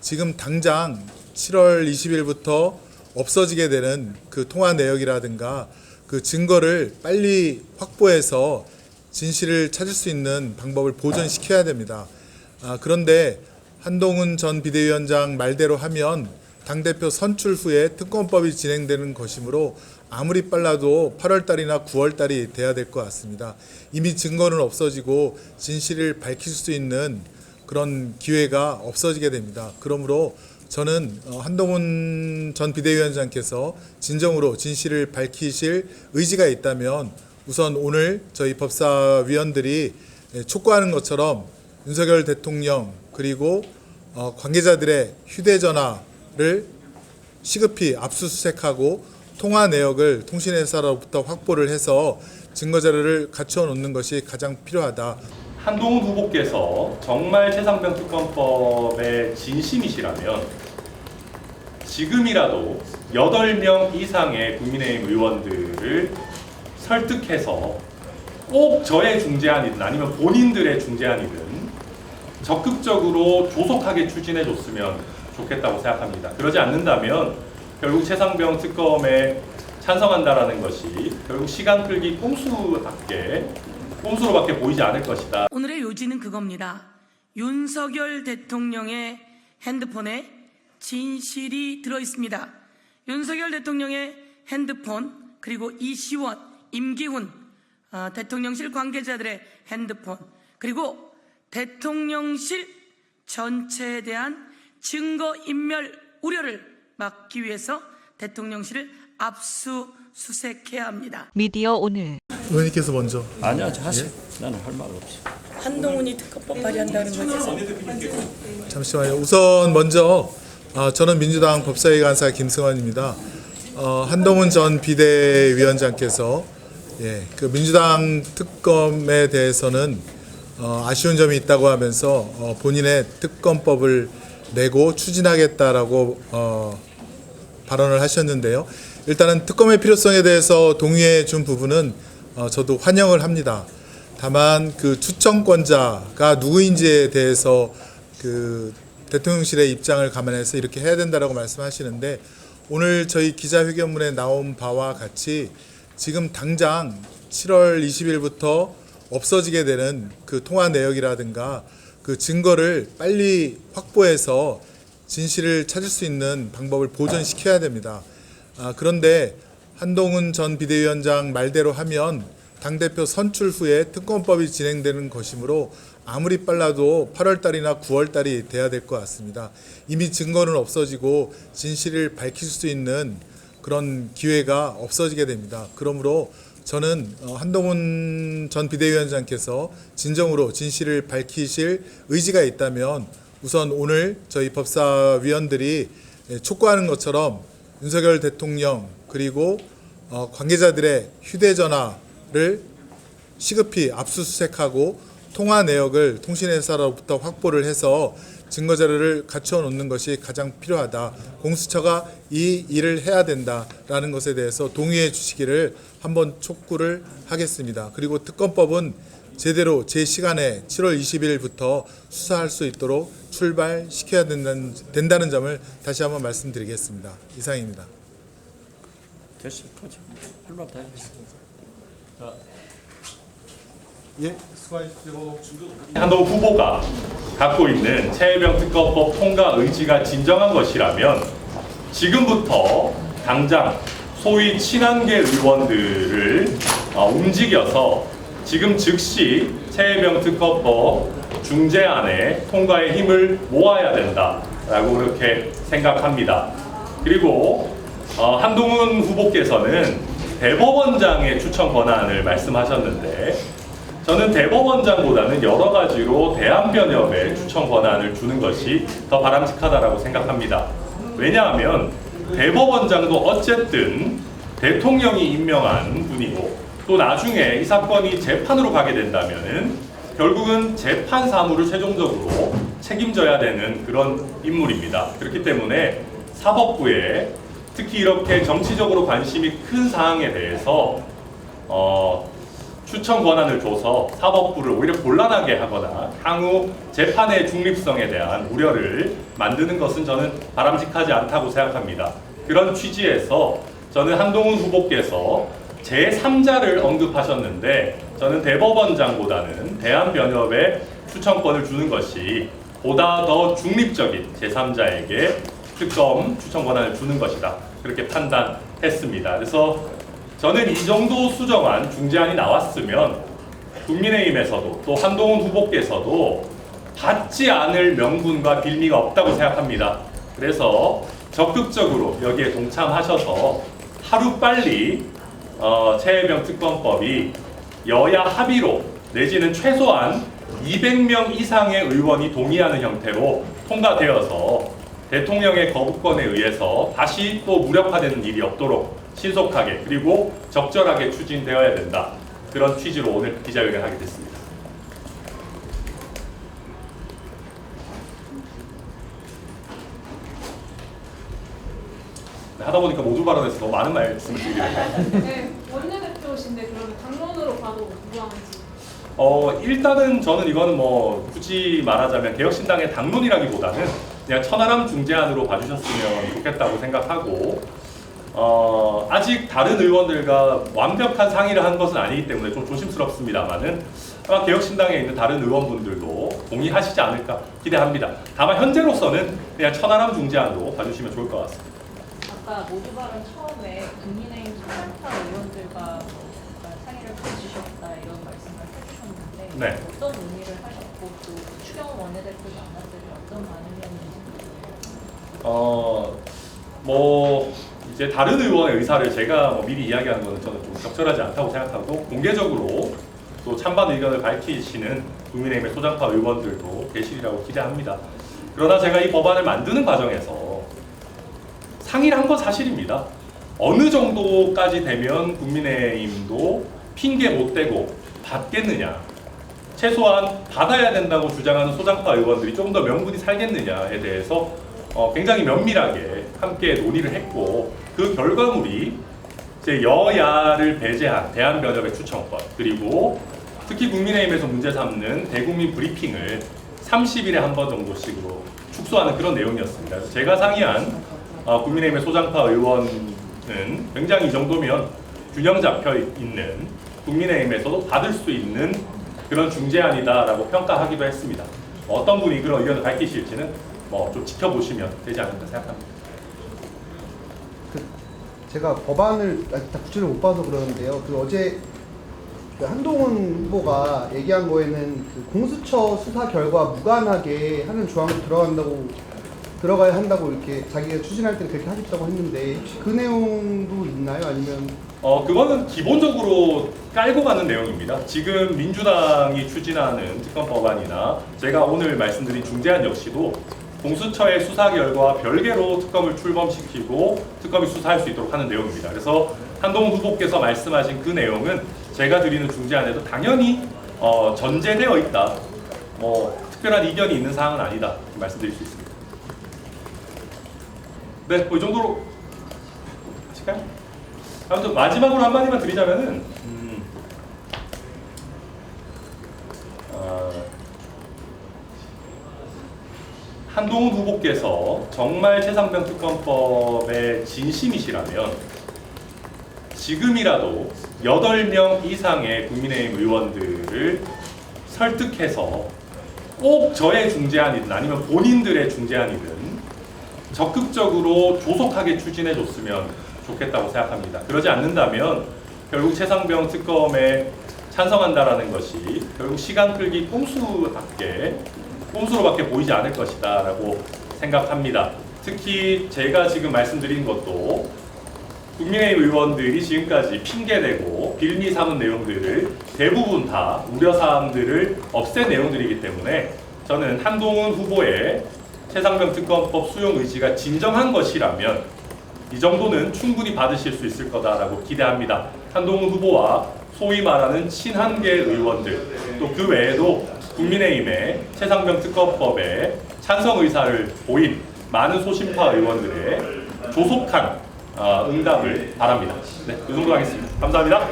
지금 당장 7월 20일부터 없어지게 되는 그 통화 내역이라든가 그 증거를 빨리 확보해서 진실을 찾을 수 있는 방법을 보존시켜야 됩니다. 그런데 한동훈 전 비대위원장 말대로 하면 당대표 선출 후에 특검법이 진행되는 것이므로 아무리 빨라도 8월 달이나 9월 달이 돼야 될 것 같습니다. 이미 증거는 없어지고 진실을 밝힐 수 있는 그런 기회가 없어지게 됩니다. 그러므로 저는 한동훈 전 비대위원장께서 진정으로 진실을 밝히실 의지가 있다면 우선 오늘 저희 법사위원들이 촉구하는 것처럼 윤석열 대통령 그리고 관계자들의 휴대전화를 시급히 압수수색하고 통화 내역을 통신회사로부터 확보를 해서 증거자료를 갖추어 놓는 것이 가장 필요하다. 한동훈 후보께서 정말 최상병 특검법의 진심이시라면 지금이라도 8명 이상의 국민의힘 의원들을 설득해서 꼭 저의 중재안이든 아니면 본인들의 중재안이든 적극적으로 조속하게 추진해 줬으면 좋겠다고 생각합니다. 그러지 않는다면 결국 최상병 특검에 찬성한다라는 것이 결국 시간 끌기 꼼수로밖에 보이지 않을 것이다. 오늘의 요지는 그겁니다. 윤석열 대통령의 핸드폰에 진실이 들어있습니다. 윤석열 대통령의 핸드폰 그리고 이시원, 임기훈 대통령실 관계자들의 핸드폰 그리고 대통령실 전체에 대한 증거인멸 우려를 막기 위해서 대통령실을 압수수색해야 합니다. 미디어 오늘 의원님께서 먼저. 아니요, 하세요. 나는 할 말 없어. 한동훈이 특검법 발의한다는 거죠. 잠시만요. 우선 먼저 저는 민주당 법사위 간사 김승환입니다. 한동훈 전 비대위원장께서 그 민주당 특검에 대해서는 아쉬운 점이 있다고 하면서 본인의 특검법을 내고 추진하겠다라고 발언을 하셨는데요. 일단은 특검의 필요성에 대해서 동의해 준 부분은 저도 환영을 합니다. 다만 그 추천권자가 누구인지에 대해서 그 대통령실의 입장을 감안해서 이렇게 해야 된다라고 말씀하시는데 오늘 저희 기자회견문에 나온 바와 같이 지금 당장 7월 20일부터 없어지게 되는 그 통화 내역이라든가 그 증거를 빨리 확보해서 진실을 찾을 수 있는 방법을 보존시켜야 됩니다. 그런데 한동훈 전 비대위원장 말대로 하면 당대표 선출 후에 특검법이 진행되는 것이므로 아무리 빨라도 8월 달이나 9월 달이 돼야 될 것 같습니다. 이미 증거는 없어지고 진실을 밝힐 수 있는 그런 기회가 없어지게 됩니다. 그러므로 저는 한동훈 전 비대위원장께서 진정으로 진실을 밝히실 의지가 있다면 우선 오늘 저희 법사위원들이 촉구하는 것처럼 윤석열 대통령 그리고 관계자들의 휴대전화를 시급히 압수수색하고 통화 내역을 통신회사로부터 확보를 해서 증거자료를 갖추어 놓는 것이 가장 필요하다. 공수처가 이 일을 해야 된다라는 것에 대해서 동의해 주시기를 한번 촉구를 하겠습니다. 그리고 특검법은 제대로 제 시간에 7월 20일부터 수사할 수 있도록 출발시켜야 된다는 점을 다시 한번 말씀드리겠습니다. 이상입니다. 됐어, 그렇죠. 할 말 다 했어. 예, 수고하십시오. 한동훈 후보가 갖고 있는 최혜병 특검법 통과 의지가 진정한 것이라면 지금부터 당장 소위 친한계 의원들을 움직여서 지금 즉시 최혜병 특검법 중재안의 통과의 힘을 모아야 된다라고 그렇게 생각합니다. 그리고 한동훈 후보께서는 대법원장의 추천 권한을 말씀하셨는데 저는 대법원장보다는 여러 가지로 대한변협에 추천 권한을 주는 것이 더 바람직하다라고 생각합니다. 왜냐하면 대법원장도 어쨌든 대통령이 임명한 분이고 또 나중에 이 사건이 재판으로 가게 된다면은 결국은 재판 사무를 최종적으로 책임져야 되는 그런 인물입니다. 그렇기 때문에 사법부에 특히 이렇게 정치적으로 관심이 큰 사항에 대해서 추천 권한을 줘서 사법부를 오히려 곤란하게 하거나 향후 재판의 중립성에 대한 우려를 만드는 것은 저는 바람직하지 않다고 생각합니다. 그런 취지에서 저는 한동훈 후보께서 제3자를 언급하셨는데 저는 대법원장보다는 대한변협에 추천권을 주는 것이 보다 더 중립적인 제3자에게 특검 추천 권한을 주는 것이다. 그렇게 판단했습니다. 그래서 저는 이 정도 수정안 중재안이 나왔으면 국민의힘에서도 또 한동훈 후보께서도 받지 않을 명분과 빌미가 없다고 생각합니다. 그래서 적극적으로 여기에 동참하셔서 하루빨리 최혜병 특검법이 여야 합의로 내지는 최소한 200명 이상의 의원이 동의하는 형태로 통과되어서 대통령의 거부권에 의해서 다시 또 무력화되는 일이 없도록 신속하게 그리고 적절하게 추진되어야 된다. 그런 취지로 오늘 기자회견을 하게 됐습니다. 하다 보니까 모두 발언에서 너무 많은 말씀을 드리게 됩니다. 네, 원내대표신데 그러면 당론으로 봐도 무방한지. 일단은 저는 이거는 뭐 굳이 말하자면 개혁신당의 당론이라기보다는 그냥 천하람 중재안으로 봐주셨으면 좋겠다고 생각하고 아직 다른 의원들과 완벽한 상의를 한 것은 아니기 때문에 좀 조심스럽습니다만은 아마 개혁신당에 있는 다른 의원분들도 동의하시지 않을까 기대합니다. 다만 현재로서는 그냥 천하람 중재안으로 봐주시면 좋을 것 같습니다. 아까 모두 발언 처음에 국민의힘 소상파 의원들과 상의를 펼치셨다 이런 말씀을 해주셨는데 네. 어떤 의미를 하셨고 또 추경호 원내대표 만났을 때 어떤 반응이었는지. 뭐 이제 다른 의원의 의사를 제가 뭐 미리 이야기하는 것은 저는 좀 적절하지 않다고 생각하고 공개적으로 또 찬반 의견을 밝히시는 국민의힘의 소장파 의원들도 계시리라고 기대합니다. 그러나 제가 이 법안을 만드는 과정에서 상의를 한 건 사실입니다. 어느 정도까지 되면 국민의힘도 핑계 못 대고 받겠느냐, 최소한 받아야 된다고 주장하는 소장파 의원들이 좀 더 명분이 살겠느냐에 대해서 굉장히 면밀하게 함께 논의를 했고 그 결과물이 이제 여야를 배제한 대한변협의 추천권 그리고 특히 국민의힘에서 문제 삼는 대국민 브리핑을 30일에 한 번 정도씩으로 축소하는 그런 내용이었습니다. 그래서 제가 상의한 국민의힘의 소장파 의원은 굉장히 이 정도면 균형 잡혀 있는 국민의힘에서도 받을 수 있는 그런 중재안이다라고 평가하기도 했습니다. 어떤 분이 그런 의견을 밝히실지는 뭐 좀 지켜보시면 되지 않을까 생각합니다. 제가 법안을 아직 다 구체적으로 못 봐서 그러는데요. 어제 한동훈 후보가 얘기한 거에는 공수처 수사 결과 무관하게 하는 조항도 들어가야 한다고 이렇게 자기가 추진할 때는 그렇게 하겠다고 했는데 혹시 그 내용도 있나요? 아니면 그거는 기본적으로 깔고 가는 내용입니다. 지금 민주당이 추진하는 특검 법안이나 제가 오늘 말씀드린 중재안 역시도 공수처의 수사 결과와 별개로 특검을 출범시키고 특검이 수사할 수 있도록 하는 내용입니다. 그래서 한동훈 후보께서 말씀하신 그 내용은 제가 드리는 중재안에도 당연히 전제되어 있다. 특별한 이견이 있는 사항은 아니다. 말씀드릴 수 있습니다. 네, 이 정도로 하실까요? 아무튼 마지막으로 한마디만 드리자면은 한동훈 후보께서 정말 최상병 특검법의 진심이시라면 지금이라도 8명 이상의 국민의힘 의원들을 설득해서 꼭 저의 중재안이든 아니면 본인들의 중재안이든 적극적으로 조속하게 추진해 줬으면 좋겠다고 생각합니다. 그러지 않는다면 결국 최상병 특검에 찬성한다라는 것이 결국 시간 끌기 꼼수로밖에 보이지 않을 것이다 라고 생각합니다. 특히 제가 지금 말씀드린 것도 국민의힘 의원들이 지금까지 핑계대고 빌미 삼은 내용들을 대부분 다 우려사항들을 없앤 내용들이기 때문에 저는 한동훈 후보의 최상병 특검법 수용 의지가 진정한 것이라면 이 정도는 충분히 받으실 수 있을 거다라고 기대합니다. 한동훈 후보와 소위 말하는 친한계 의원들 또 그 외에도 국민의힘의 최상병 특검법에 찬성 의사를 보인 많은 소신파 의원들의 조속한 응답을 바랍니다. 네, 이 정도 하겠습니다. 감사합니다.